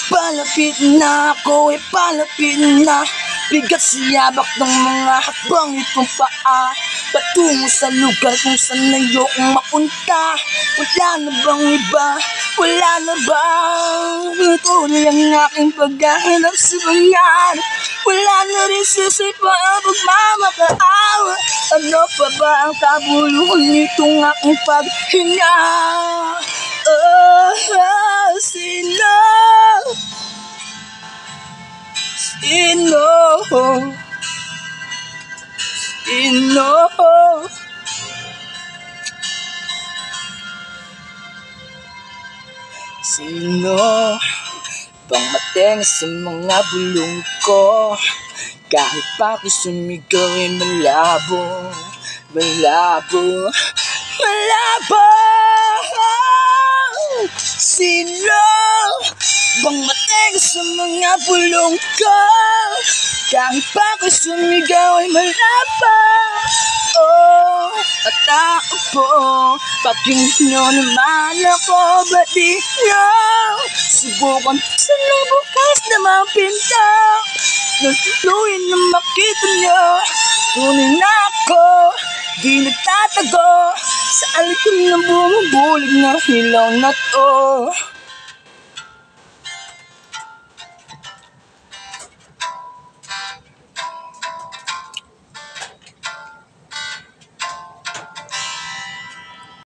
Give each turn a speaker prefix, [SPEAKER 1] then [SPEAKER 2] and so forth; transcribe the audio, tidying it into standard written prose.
[SPEAKER 1] Palapit na ako ay palapit na. Bigat siyabak ng mga hakbang itong paa patungo sa lugar kung saan ayokong mapunta. Wala na bang iba? Wala na bang tuloy ang aking paghahanap sa pangarap? Wala na rin sisi pa ang pagmamakaawa. Ano pa ba ang kabuluhan nitong aking paghinga? Sino? Sino bang mateng sa mga bulong ko? Kahit pa ako sumigaw ay malabo. Sino bang mateng sa mga bulong ko? Kahit pa ako sumigaw ay malabo. At ako po, pakinggan nyo naman ako. Ba't di nyo subukan sa bukas na mga pinto? Nang tuluyan na makita nyo, tunay na ako, di nagtatago sa alikon ng bumubulig na hilaw na to.